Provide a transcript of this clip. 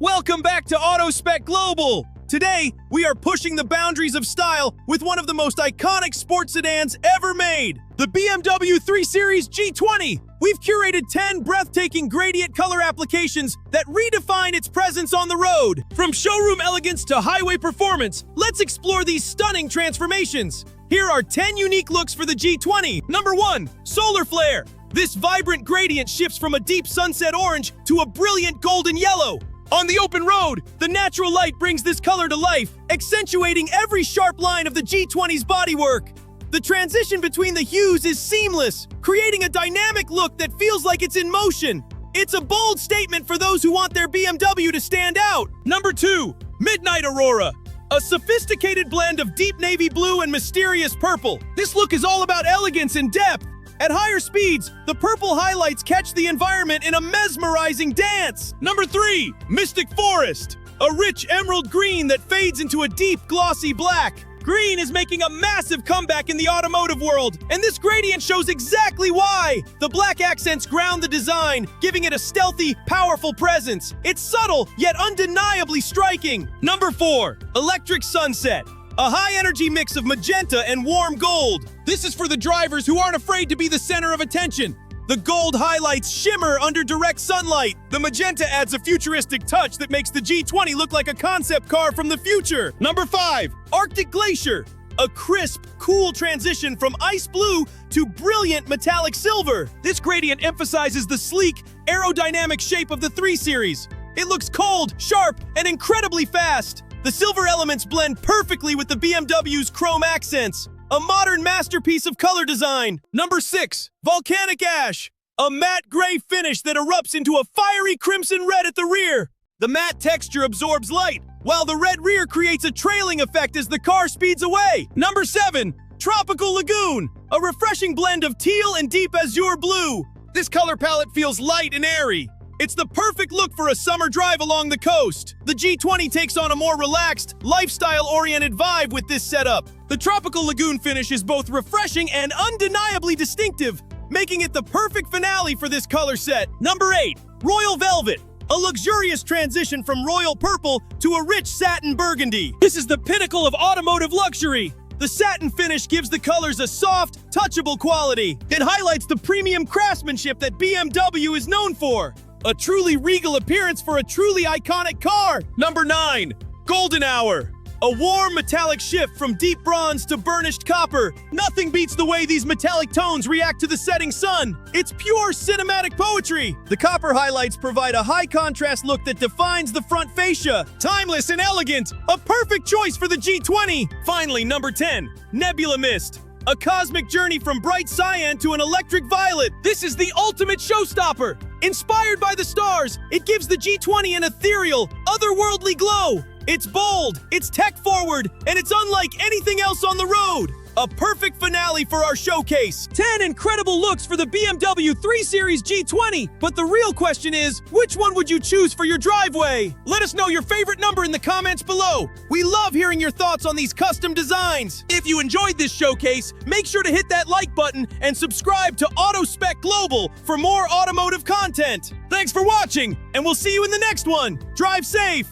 Welcome back to AutoSpec Global! Today, we are pushing the boundaries of style with one of the most iconic sports sedans ever made, the BMW 3 Series G20. We've curated 10 breathtaking gradient color applications that redefine its presence on the road. From showroom elegance to highway performance, let's explore these stunning transformations. Here are 10 unique looks for the G20. Number 1. Solar Flare. This vibrant gradient shifts from a deep sunset orange to a brilliant golden yellow. On the open road, the natural light brings this color to life, accentuating every sharp line of the G20's bodywork. The transition between the hues is seamless, creating a dynamic look that feels like it's in motion. It's a bold statement for those who want their BMW to stand out. Number 2. Midnight Aurora. A sophisticated blend of deep navy blue and mysterious purple. This look is all about elegance and depth. At higher speeds, the purple highlights catch the environment in a mesmerizing dance. Number 3. Mystic Forest. A rich emerald green that fades into a deep, glossy black. Green is making a massive comeback in the automotive world, and this gradient shows exactly why. The black accents ground the design, giving it a stealthy, powerful presence. It's subtle, yet undeniably striking. Number 4. Electric Sunset. A high-energy mix of magenta and warm gold. This is for the drivers who aren't afraid to be the center of attention. The gold highlights shimmer under direct sunlight. The magenta adds a futuristic touch that makes the G20 look like a concept car from the future. Number 5. Arctic Glacier. A crisp, cool transition from ice blue to brilliant metallic silver. This gradient emphasizes the sleek, aerodynamic shape of the 3 Series. It looks cold, sharp, and incredibly fast. The silver elements blend perfectly with the BMW's chrome accents. A modern masterpiece of color design. Number 6. Volcanic Ash. A matte gray finish that erupts into a fiery crimson red at the rear. The matte texture absorbs light, while the red rear creates a trailing effect as the car speeds away. Number 7. Tropical Lagoon. A refreshing blend of teal and deep azure blue. This color palette feels light and airy. It's the perfect look for a summer drive along the coast. The G20 takes on a more relaxed, lifestyle-oriented vibe with this setup. The Tropical Lagoon finish is both refreshing and undeniably distinctive, making it the perfect finale for this color set. Number 8. Royal Velvet. A luxurious transition from royal purple to a rich satin burgundy. This is the pinnacle of automotive luxury. The satin finish gives the colors a soft, touchable quality. It highlights the premium craftsmanship that BMW is known for. A truly regal appearance for a truly iconic car. Number 9. Golden Hour. A warm metallic shift from deep bronze to burnished copper. Nothing beats the way these metallic tones react to the setting sun. It's pure cinematic poetry. The copper highlights provide a high contrast look that defines the front fascia. Timeless and elegant. A perfect choice for the G20. Finally, number 10. Nebula Mist. A cosmic journey from bright cyan to an electric violet. This is the ultimate showstopper. Inspired by the stars, it gives the G20 an ethereal, otherworldly glow. It's bold, it's tech-forward, and it's unlike anything else on the road. A perfect finale for our showcase. 10 incredible looks for the BMW 3 Series G20. But the real question is, which one would you choose for your driveway? Let us know your favorite number in the comments below. We love hearing your thoughts on these custom designs. If you enjoyed this showcase, make sure to hit that like button and subscribe to AutoSpec Global for more automotive content. Thanks for watching, and we'll see you in the next one. Drive safe.